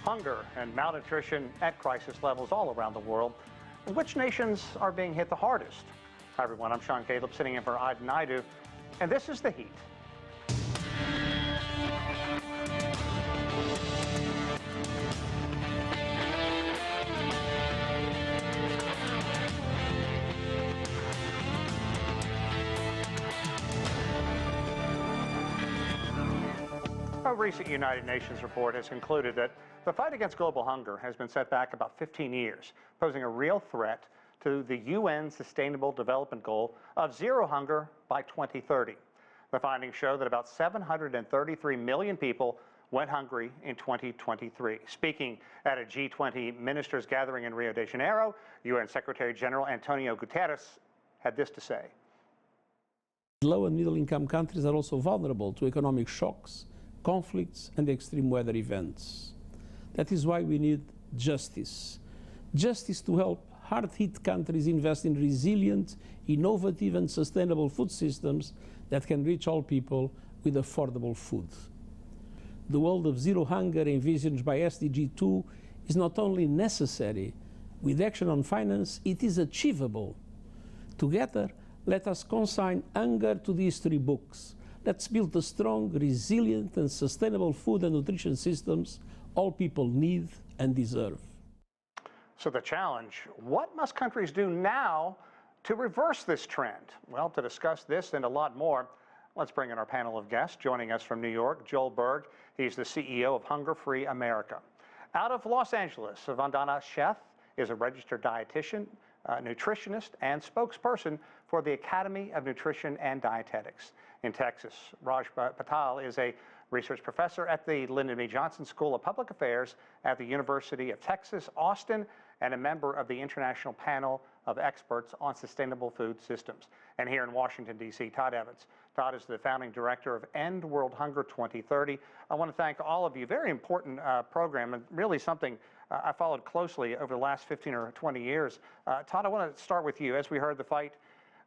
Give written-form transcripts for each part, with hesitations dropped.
Hunger and malnutrition at crisis levels all around the world. Which nations are being hit the hardest? Hi everyone, I'm Sean Caleb sitting in for Ida Naidu, and this is The Heat. A recent United Nations report has concluded that the fight against global hunger has been set back about 15 years, posing a real threat to the UN Sustainable Development Goal of zero hunger by 2030. The findings show that about 733 million people went hungry in 2023. Speaking at a G20 ministers gathering in Rio de Janeiro, UN Secretary General Antonio Guterres had this to say. Low and middle income countries are also vulnerable to economic shocks, conflicts and extreme weather events. That is why we need justice. Justice to help hard-hit countries invest in resilient, innovative and sustainable food systems that can reach all people with affordable food. The world of zero hunger envisioned by SDG 2 is not only necessary, with action on finance, it is achievable. Together, let us consign hunger to the history books. Let's build the strong, resilient and sustainable food and nutrition systems all people need and deserve. So the challenge, what must countries do now to reverse this trend? Well, to discuss this and a lot more, let's bring in our panel of guests. Joining us from New York, Joel Berg. He's the CEO of Hunger Free America. Out of Los Angeles, Vandana Sheth is a registered dietitian, nutritionist, and spokesperson for the Academy of Nutrition and Dietetics. In Texas, Patel is a research professor at the Lyndon B. Johnson School of Public Affairs at the University of Texas, Austin, and a member of the International Panel of Experts on Sustainable Food Systems. And here in Washington, D.C., Todd Evans. Todd is the founding director of End World Hunger 2030. I want to thank all of you. Very important program, and really something I followed closely over the last 15 or 20 years. Todd, I want to start with you. As we heard, the fight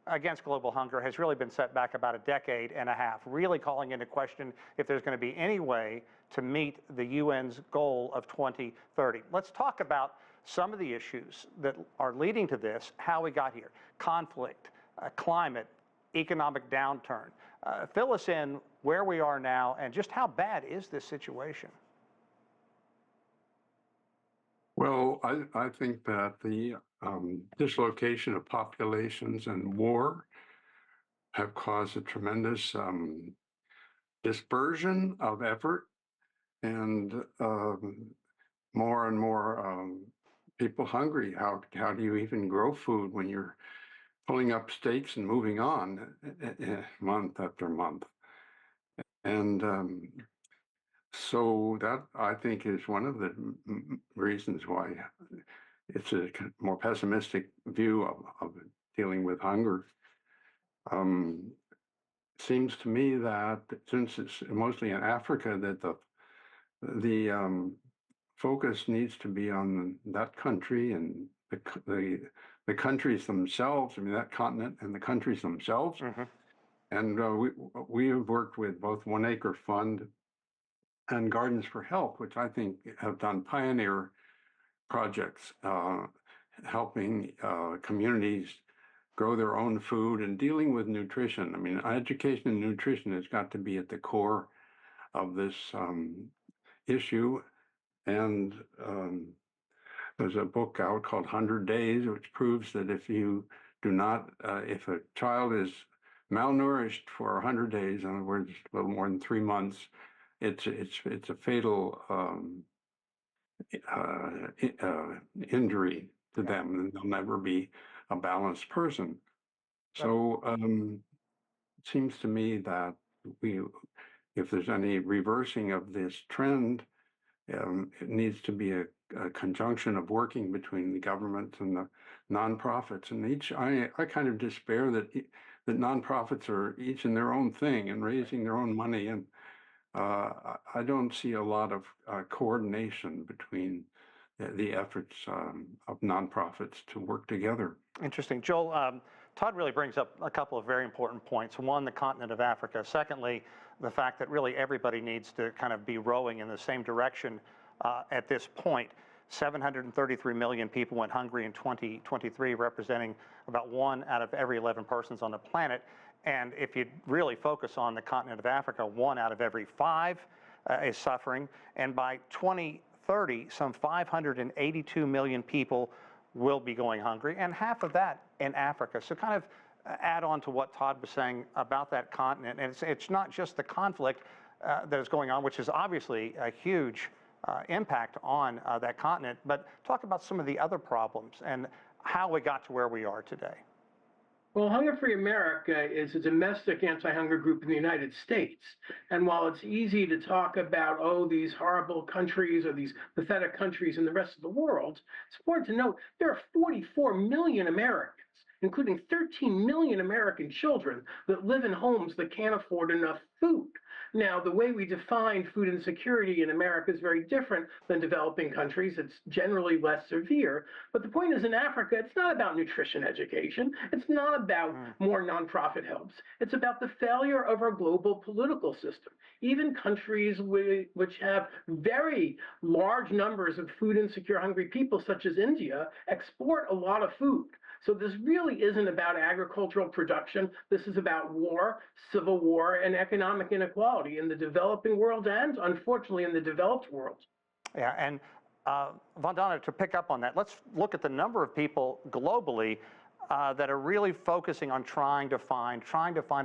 against global hunger has really been set back about a decade and a half, really calling into question if there's going to be any way to meet the UN's goal of 2030. Let's talk about some of the issues that are leading to this, how we got here: conflict, climate, economic downturn. Fill us in where we are now and just how bad is this situation? Well, I think that the dislocation of populations and war have caused a tremendous dispersion of effort, and more and more people hungry. How do you even grow food when you're pulling up stakes and moving on month after month? And so that, I think, is one of the reasons why it's a more pessimistic view of dealing with hunger. Seems to me that since it's mostly in Africa, that the focus needs to be on that country and the countries themselves. I mean, that continent and the countries themselves. Mm-hmm. And we have worked with both One Acre Fund and Gardens for Health, which I think have done pioneer projects helping communities grow their own food and dealing with nutrition. I mean, education and nutrition has got to be at the core of this issue. And there's a book out called 100 Days, which proves that if you do not, if a child is malnourished for 100 days, in other words, a little more than 3 months, it's a fatal injury to them, and they'll never be a balanced person. So it seems to me that if there's any reversing of this trend, it needs to be a conjunction of working between the government and the nonprofits. And I kind of despair that nonprofits are each in their own thing and raising their own money, and I don't see a lot of coordination between the efforts of nonprofits to work together. Interesting. Joel, Todd really brings up a couple of very important points. One, the continent of Africa. Secondly, the fact that really everybody needs to kind of be rowing in the same direction at this point. 733 million people went hungry in 2023, representing about 1 out of every 11 persons on the planet. And if you really focus on the continent of Africa, 1 out of every 5 is suffering. And by 2030, some 582 million people will be going hungry, and half of that in Africa. So kind of add on to what Todd was saying about that continent. And it's not just the conflict that is going on, which is obviously a huge impact on that continent, but talk about some of the other problems and how we got to where we are today. Well, Hunger Free America is a domestic anti-hunger group in the United States. And while it's easy to talk about, oh, these horrible countries or these pathetic countries in the rest of the world, it's important to note there are 44 million Americans, including 13 million American children, that live in homes that can't afford enough food. Now, the way we define food insecurity in America is very different than developing countries. It's generally less severe. But the point is, in Africa, it's not about nutrition education. It's not about more nonprofit helps. It's about the failure of our global political system. Even countries which have very large numbers of food insecure, hungry people, such as India, export a lot of food. So this really isn't about agricultural production. This is about war, civil war, and economic inequality in the developing world and, unfortunately, in the developed world. Yeah, and Vandana, to pick up on that, let's look at the number of people globally that are really focusing on trying to find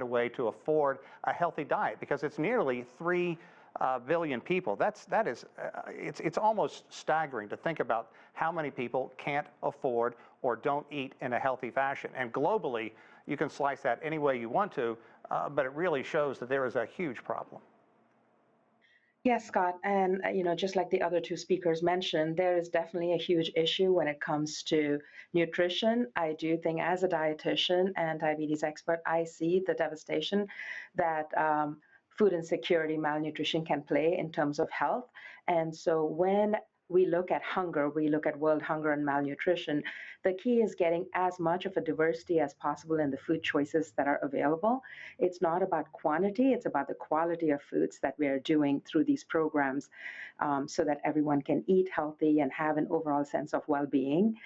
a way to afford a healthy diet, because it's nearly 3 billion people. It's almost staggering to think about how many people can't afford or don't eat in a healthy fashion. And globally, you can slice that any way you want to, but it really shows that there is a huge problem. Yes, Scott, and just like the other two speakers mentioned, there is definitely a huge issue when it comes to nutrition. I do think, as a dietitian and diabetes expert, I see the devastation that food insecurity, malnutrition can play in terms of health. And so when we look at hunger, we look at world hunger and malnutrition, the key is getting as much of a diversity as possible in the food choices that are available. It's not about quantity, it's about the quality of foods that we are doing through these programs, so that everyone can eat healthy and have an overall sense of well-being.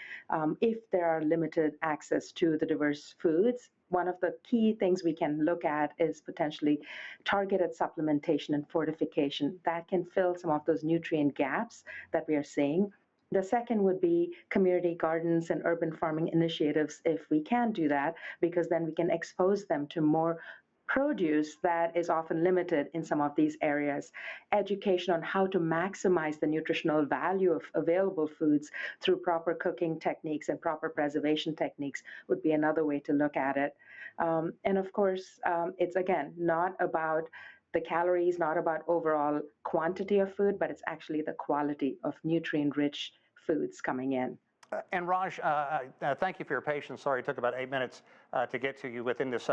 If there are limited access to the diverse foods, one of the key things we can look at is potentially targeted supplementation and fortification that can fill some of those nutrient gaps that we are seeing. The second would be community gardens and urban farming initiatives, if we can do that, because then we can expose them to more produce that is often limited in some of these areas. Education on how to maximize the nutritional value of available foods through proper cooking techniques and proper preservation techniques would be another way to look at it. And of course, it's again not about the calories, not about overall quantity of food, but it's actually the quality of nutrient-rich foods coming in. And Raj, thank you for your patience. Sorry, it took about 8 minutes to get to you within this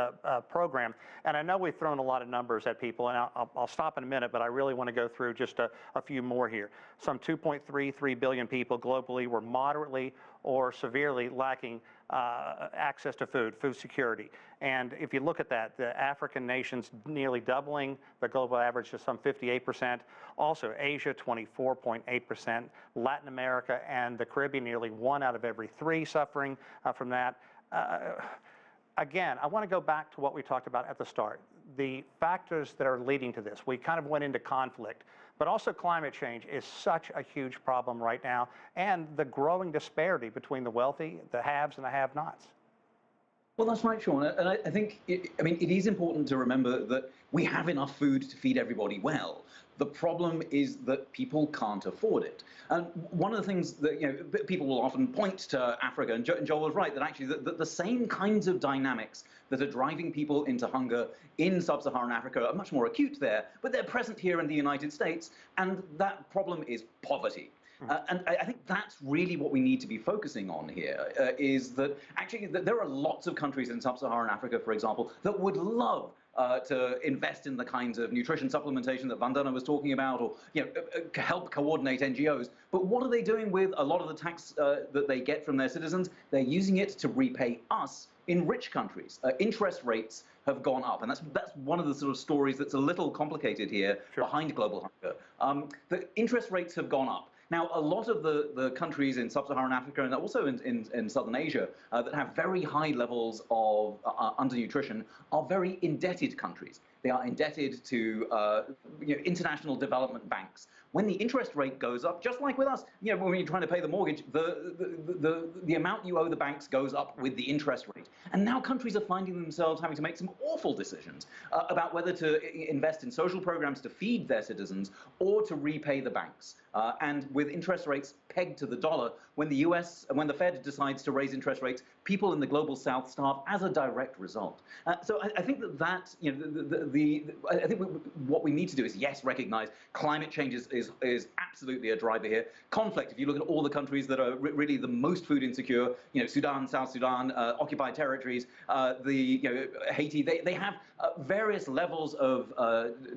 program. And I know we've thrown a lot of numbers at people, and I'll stop in a minute, but I really want to go through just a few more here. Some 2.33 billion people globally were moderately or severely lacking access to food security. And if you look at that, the African nations nearly doubling the global average to some 58%. Also, Asia, 24.8%. Latin America and the Caribbean, nearly 1 out of every 3 suffering from that. Again, I want to go back to what we talked about at the start, the factors that are leading to this. We kind of went into conflict, but also climate change is such a huge problem right now, and the growing disparity between the wealthy, the haves, and the have-nots. Well, that's right, Sean. And I think, it is important to remember that we have enough food to feed everybody well. The problem is that people can't afford it. And one of the things that people will often point to Africa, and Joel was right, that actually the same kinds of dynamics that are driving people into hunger in sub-Saharan Africa are much more acute there, but they're present here in the United States, and that problem is poverty. And I think that's really what we need to be focusing on here, is that actually there are lots of countries in sub-Saharan Africa, for example, that would love to invest in the kinds of nutrition supplementation that Vandana was talking about, or help coordinate NGOs. But what are they doing with a lot of the tax that they get from their citizens? They're using it to repay us in rich countries, interest rates have gone up. And that's one of the sort of stories that's a little complicated here behind global hunger. The interest rates have gone up. Now, a lot of the countries in sub-Saharan Africa and also in Southern Asia that have very high levels of undernutrition are very indebted countries. They are indebted to international development banks. When the interest rate goes up, just like with us, when you're trying to pay the mortgage, the amount you owe the banks goes up with the interest rate. And now countries are finding themselves having to make some awful decisions about whether to invest in social programs to feed their citizens or to repay the banks. And with interest rates pegged to the dollar, when the Fed decides to raise interest rates, people in the global South starve as a direct result. So I think I think what we need to do is, yes, recognize climate change is absolutely a driver here. Conflict, if you look at all the countries that are really the most food insecure, Sudan, South Sudan, occupied territories, Haiti, they have various levels of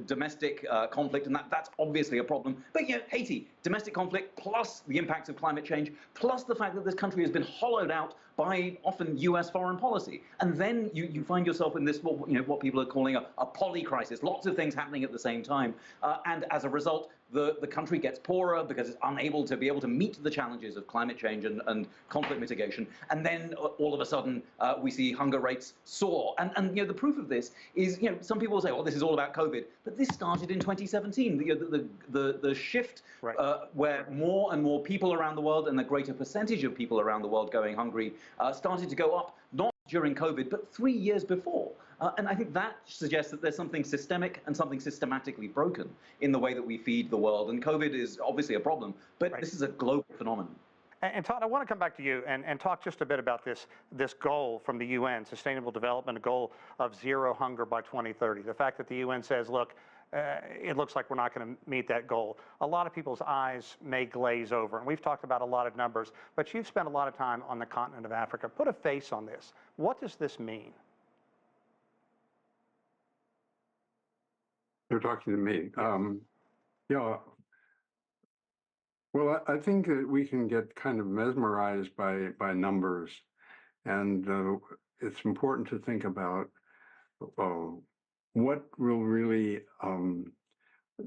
domestic conflict, and that's obviously a problem. But Haiti, domestic conflict plus the impacts of climate change, plus the fact that this country has been hollowed out by often US foreign policy. And then you find yourself in this, what people are calling a poly crisis, lots of things happening at the same time. And as a result, the country gets poorer because it's unable to meet the challenges of climate change and conflict mitigation. And then all of a sudden, we see hunger rates soar. And the proof of this is, some people say, well, this is all about COVID. But this started in 2017. The shift where more and more people around the world and a greater percentage of people around the world going hungry started to go up, not during COVID, but 3 years before. And I think that suggests that there's something systemic and something systematically broken in the way that we feed the world. And COVID is obviously a problem, but this is a global phenomenon. And Todd, I want to come back to you and talk just a bit about this goal from the UN, Sustainable Development Goal of zero hunger by 2030. The fact that the UN says, look, it looks like we're not going to meet that goal. A lot of people's eyes may glaze over, and we've talked about a lot of numbers, but you've spent a lot of time on the continent of Africa. Put a face on this. What does this mean? You're talking to me. Well, I think that we can get kind of mesmerized by numbers, and it's important to think about what will really.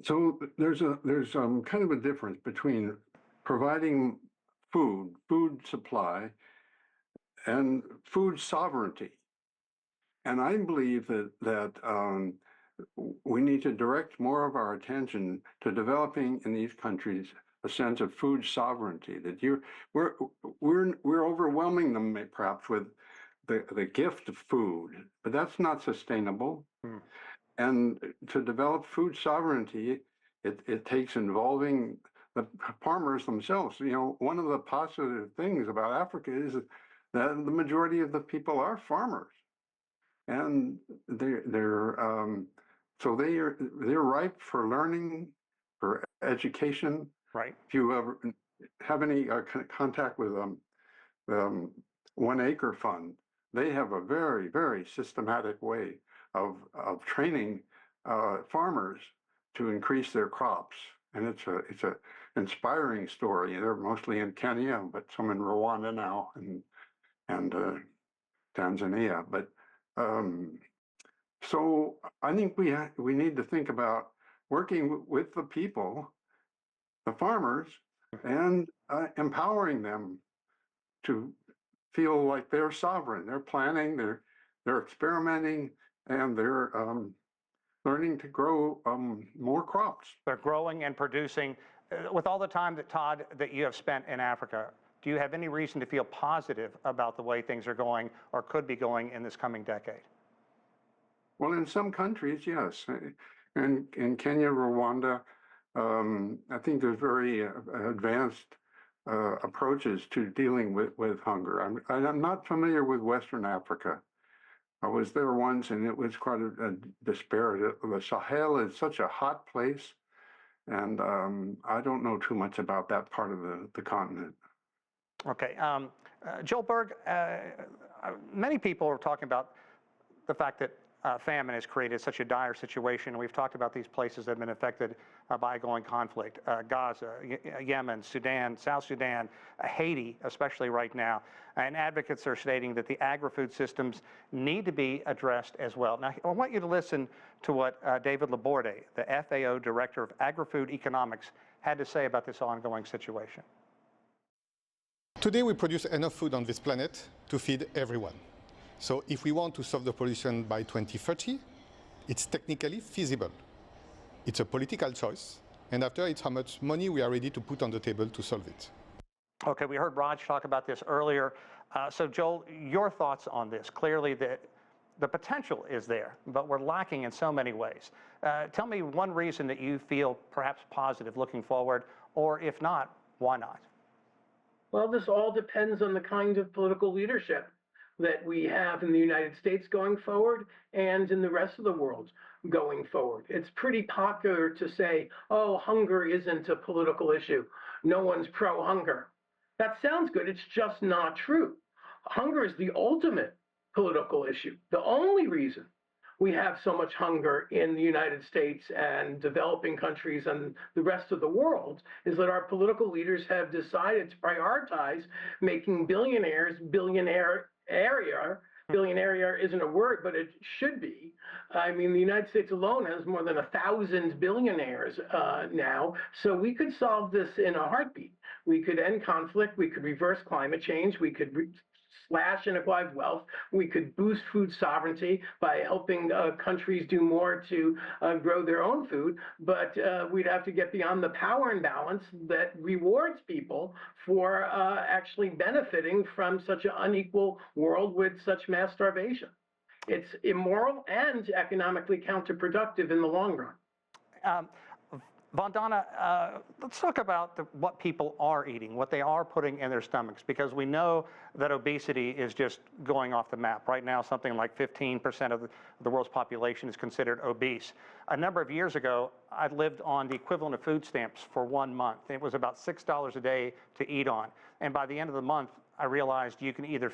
So there's kind of a difference between providing food supply, and food sovereignty, and I believe that we need to direct more of our attention to developing in these countries a sense of food sovereignty. That we're overwhelming them perhaps with the gift of food, but that's not sustainable. And to develop food sovereignty, it takes involving the farmers themselves. One of the positive things about Africa is that the majority of the people are farmers, and they're ripe for learning, for education. Right. If you ever have any contact with 1 Acre Fund, they have a very, very systematic way of training farmers to increase their crops, and it's a inspiring story. They're mostly in Kenya, but some in Rwanda now, and Tanzania. But so I think we need to think about working with the people, the farmers, and empowering them to feel like they're sovereign. They're planning, they're experimenting, and they're learning to grow more crops. They're growing and producing. With all the time Todd, that you have spent in Africa, do you have any reason to feel positive about the way things are going or could be going in this coming decade? Well, in some countries, yes. In Kenya, Rwanda, I think there's very advanced approaches to dealing with hunger. I'm not familiar with Western Africa. I was there once, and it was quite a disparate. The Sahel is such a hot place, and I don't know too much about that part of the continent. Okay. Joel Berg, many people are talking about the fact that famine has created such a dire situation. We've talked about these places that have been affected by ongoing conflict. Gaza, Yemen, Sudan, South Sudan, Haiti, especially right now. And advocates are stating that the agri-food systems need to be addressed as well. Now, I want you to listen to what David Laborde, the FAO Director of Agri-Food Economics, had to say about this ongoing situation. Today we produce enough food on this planet to feed everyone. So if we want to solve the pollution by 2030, it's technically feasible. It's a political choice, and after it's how much money we are ready to put on the table to solve it. Okay, we heard Raj talk about this earlier. So Joel, your thoughts on this? Clearly the potential is there, but we're lacking in so many ways. Tell me one reason that you feel perhaps positive looking forward, or if not, why not? Well, this all depends on the kind of political leadership that we have in the United States going forward and in the rest of the world going forward. It's pretty popular to say, oh, hunger isn't a political issue. No one's pro-hunger. That sounds good. It's just not true. Hunger is the ultimate political issue. The only reason we have so much hunger in the United States and developing countries and the rest of the world is that our political leaders have decided to prioritize making billionaires billionaire isn't a word, but it should be. I mean, the United States alone has more than 1,000 billionaires now, so we could solve this in a heartbeat. We could end conflict, we could reverse climate change, we could slash inequality wealth, we could boost food sovereignty by helping countries do more to grow their own food, but we'd have to get beyond the power imbalance that rewards people for actually benefiting from such an unequal world with such mass starvation. It's immoral and economically counterproductive in the long run. Vandana, let's talk about what people are eating, what they are putting in their stomachs, because we know that obesity is just going off the map. Right now, something like 15% of the world's population is considered obese. A number of years ago, I lived on the equivalent of food stamps for 1 month. It was about $6 a day to eat on. And by the end of the month, I realized you can either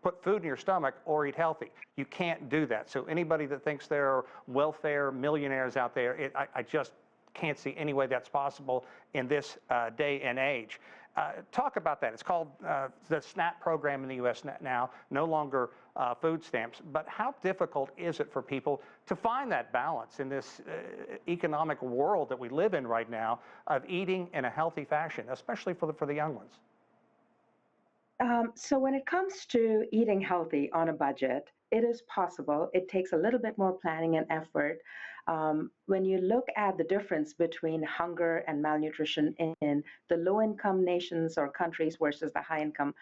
put food in your stomach or eat healthy. You can't do that. So anybody that thinks there are welfare millionaires out there, I just can't see any way that's possible in this day and age. Talk about that. It's called the SNAP program in the U.S. now, no longer food stamps. But how difficult is it for people to find that balance in this economic world that we live in right now of eating in a healthy fashion, especially for the young ones? So when it comes to eating healthy on a budget, it is possible. It takes a little bit more planning and effort. When you look at the difference between hunger and malnutrition in the low-income nations or countries versus the high-income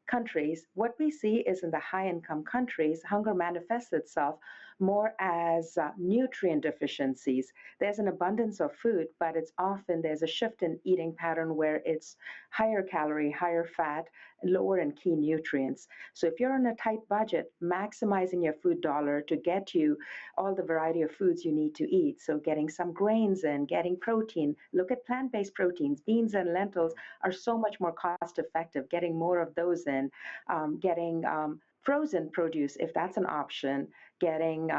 countries, what we see is in the high-income countries, hunger manifests itself more as nutrient deficiencies. There's an abundance of food, but it's often there's a shift in eating pattern where it's higher calorie, higher fat, lower in key nutrients. So if you're on a tight budget, maximizing your food dollar to get you all the variety of foods you need to eat. So getting some grains in, getting protein. Look at plant-based proteins. Beans and lentils are so much more cost effective, getting more of those in, getting frozen produce, if that's an option, getting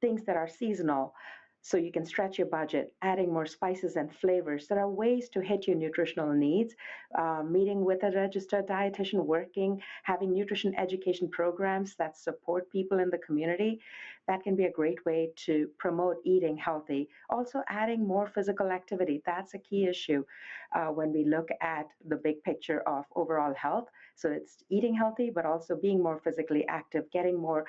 things that are seasonal so you can stretch your budget, adding more spices and flavors. There are ways to hit your nutritional needs, meeting with a registered dietitian, working, having nutrition education programs that support people in the community. That can be a great way to promote eating healthy. Also adding more physical activity. That's a key issue when we look at the big picture of overall health. So it's eating healthy, but also being more physically active, getting more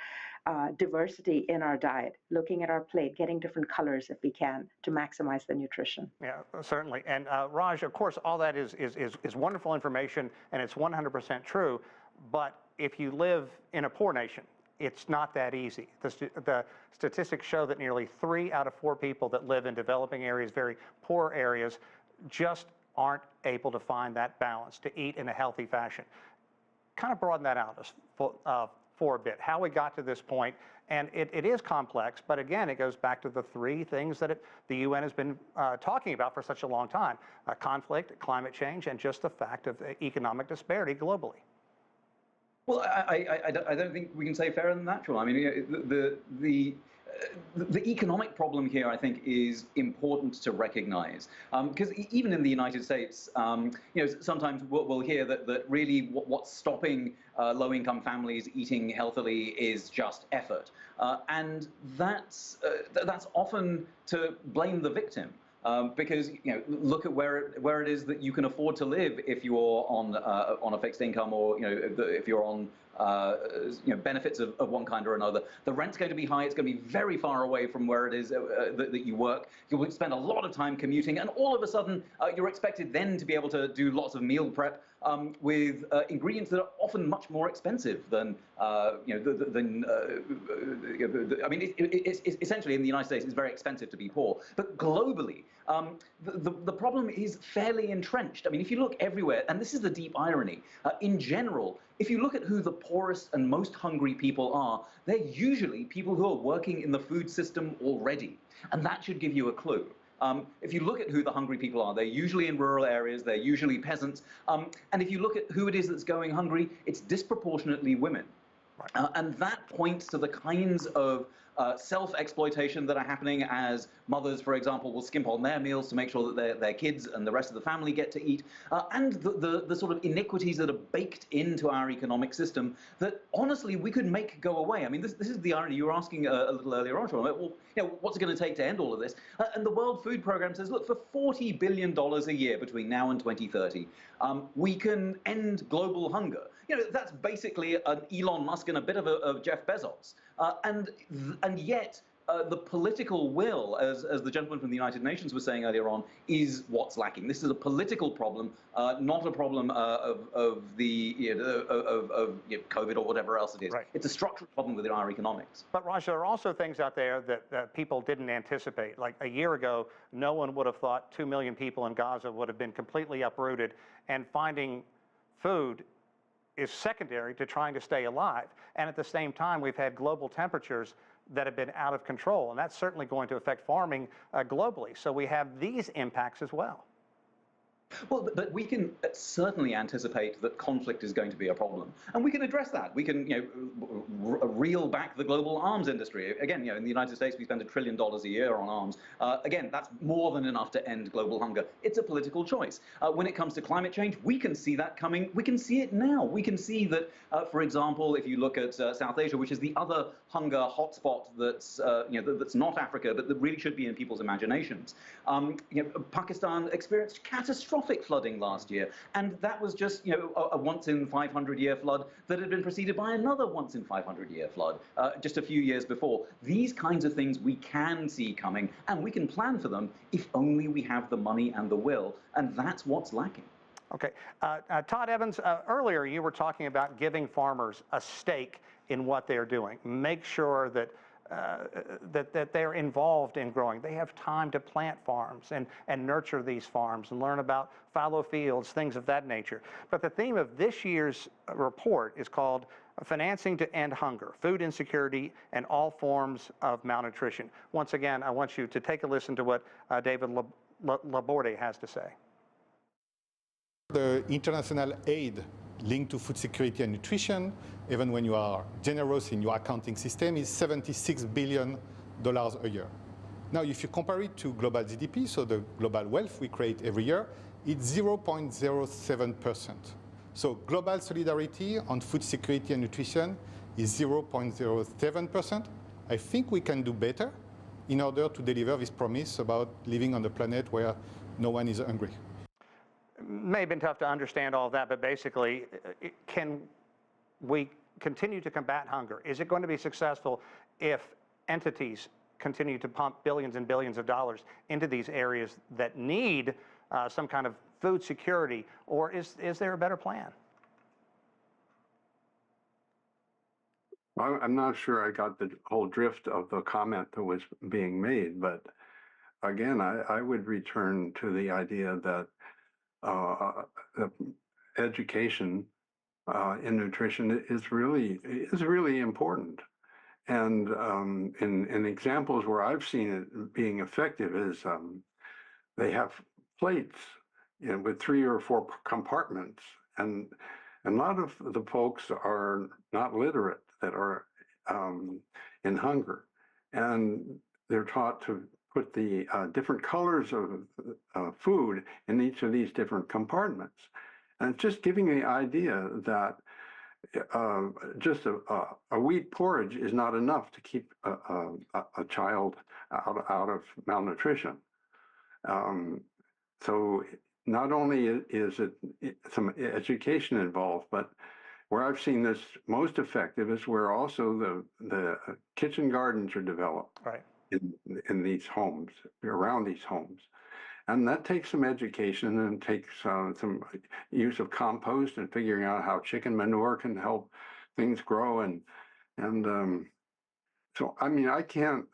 diversity in our diet, looking at our plate, getting different colors if we can to maximize the nutrition. Yeah, certainly. And Raj, of course, all that is wonderful information, and it's 100% true. But if you live in a poor nation, it's not that easy. The statistics show that nearly 3 out of 4 people that live in developing areas, very poor areas, just aren't able to find that balance to eat in a healthy fashion. Kind of broaden that out for a bit, how we got to this point. And it is complex, but again, it goes back to the 3 things that the UN has been talking about for such a long time: conflict, climate change, and just the fact of economic disparity globally. Well, I don't think we can say fairer than natural. I mean, the economic problem here, I think, is important to recognize. Because even in the United States, sometimes we'll hear that really what's stopping low-income families eating healthily is just effort. And that's often to blame the victim. Because look at where it is that you can afford to live if you're on a fixed income, or if you're on benefits of one kind or another. The rent's going to be high. It's going to be very far away from where it is that you work. You'll spend a lot of time commuting, and all of a sudden you're expected then to be able to do lots of meal prep with ingredients that are often much more expensive than I mean, it's essentially in the United States, it's very expensive to be poor. But globally, the problem is fairly entrenched. I mean, if you look everywhere, and this is the deep irony, in general, if you look at who the poorest and most hungry people are, they're usually people who are working in the food system already. And that should give you a clue. If you look at who the hungry people are, they're usually in rural areas, they're usually peasants. And if you look at who it is that's going hungry, it's disproportionately women. And that points to the kinds of self-exploitation that are happening as mothers, for example, will skimp on their meals to make sure that their kids and the rest of the family get to eat, and the sort of iniquities that are baked into our economic system that, honestly, we could make go away. I mean, this is the irony. You were asking a little earlier on, well, what's it going to take to end all of this? And the World Food Programme says, look, for $40 billion a year between now and 2030, we can end global hunger. That's basically an Elon Musk and a bit of a Jeff Bezos. And yet, the political will, as the gentleman from the United Nations was saying earlier on, is what's lacking. This is a political problem, not a problem of COVID or whatever else it is. Right. It's a structural problem within our economics. But Raj, there are also things out there that people didn't anticipate. Like a year ago, no one would have thought 2 million people in Gaza would have been completely uprooted, and finding food is secondary to trying to stay alive. And at the same time, we've had global temperatures that have been out of control, and that's certainly going to affect farming globally. So we have these impacts as well. Well, but we can certainly anticipate that conflict is going to be a problem, and we can address that. We can, reel back the global arms industry. Again, in the United States, we spend $1 trillion a year on arms. Again, that's more than enough to end global hunger. It's a political choice. When it comes to climate change, we can see that coming. We can see it now. We can see that, for example, if you look at South Asia, which is the other hunger hotspot that's, that's not Africa, but that really should be in people's imaginations. Pakistan experienced catastrophic flooding last year, and that was just a once in 500-year flood that had been preceded by another once in 500-year flood just a few years before. These kinds of things we can see coming, and we can plan for them if only we have the money and the will, and that's what's lacking. Okay. Todd Evans, earlier you were talking about giving farmers a stake in what they're doing. Make sure that that they're involved in growing. They have time to plant farms and nurture these farms and learn about fallow fields, things of that nature. But the theme of this year's report is called Financing to End Hunger, Food Insecurity, and All Forms of Malnutrition. Once again, I want you to take a listen to what David Laborde has to say. The international aid linked to food security and nutrition, even when you are generous in your accounting system, is $76 billion a year. Now, if you compare it to global GDP, so the global wealth we create every year, it's 0.07%. So global solidarity on food security and nutrition is 0.07%. I think we can do better in order to deliver this promise about living on a planet where no one is hungry. May have been tough to understand all of that, but basically, can we continue to combat hunger? Is it going to be successful if entities continue to pump billions and billions of dollars into these areas that need some kind of food security, or is there a better plan? Well, I'm not sure I got the whole drift of the comment that was being made, but again, I would return to the idea that education in nutrition is really important. And in examples where I've seen it being effective is they have plates with 3 or 4 compartments, and And a lot of the folks are not literate that are in hunger. And they're taught to put the different colors of food in each of these different compartments. And it's just giving the idea that just a wheat porridge is not enough to keep a child out of malnutrition. So not only is it some education involved, but where I've seen this most effective is where also the kitchen gardens are developed in these homes, around these homes. And that takes some education and takes some use of compost and figuring out how chicken manure can help things grow. And so, I mean, I can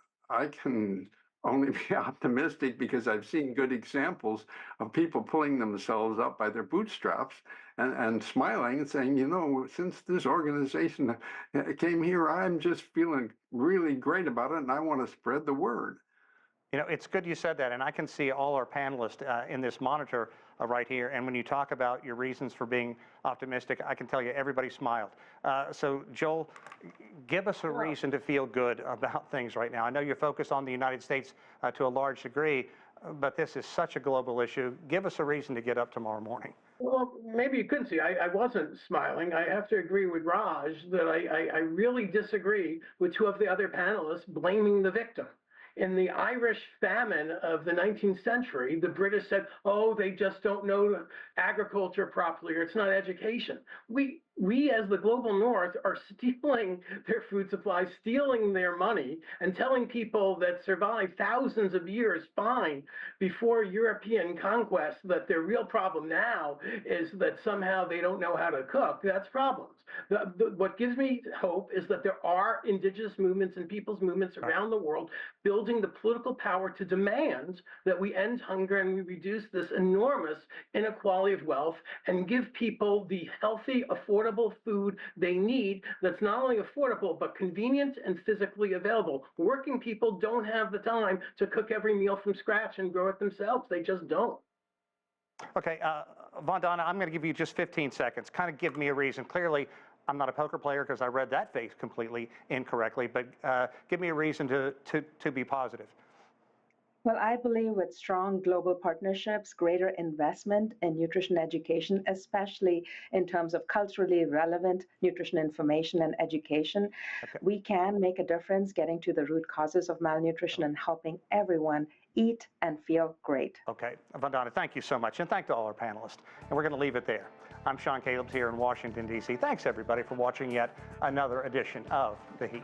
only be optimistic because I've seen good examples of people pulling themselves up by their bootstraps and smiling and saying, you know, since this organization came here, I'm just feeling really great about it and I want to spread the word. You know, it's good you said that, and I can see all our panelists in this monitor right here, and when you talk about your reasons for being optimistic, I can tell you everybody smiled. So, Joel, give us a reason to feel good about things right now. I know you're focused on the United States to a large degree, but this is such a global issue. Give us a reason to get up tomorrow morning. Well, maybe you couldn't see. I wasn't smiling. I have to agree with Raj that I really disagree with two of the other panelists blaming the victim. In the Irish famine of the 19th century, the British said, oh, they just don't know agriculture properly, or it's not education. We as the global north are stealing their food supply, stealing their money, and telling people that survived thousands of years fine before European conquest that their real problem now is that somehow they don't know how to cook. That's problems. What gives me hope is that there are indigenous movements and people's movements around the world building the political power to demand that we end hunger and we reduce this enormous inequality of wealth and give people the healthy, affordable food they need that's not only affordable but convenient and physically available. Working people don't have the time to cook every meal from scratch and grow it themselves. They just don't. Okay, Vandana, I'm going to give you just 15 seconds. Kind of give me a reason. Clearly, I'm not a poker player because I read that face completely incorrectly, but give me a reason to be positive. Well, I believe with strong global partnerships, greater investment in nutrition education, especially in terms of culturally relevant nutrition information and education, we can make a difference getting to the root causes of malnutrition and helping everyone eat and feel great. Okay, Vandana, thank you so much, and thank to all our panelists. And we're going to leave it there. I'm Sean Caleb's here in Washington, D.C. Thanks, everybody, for watching yet another edition of The Heat.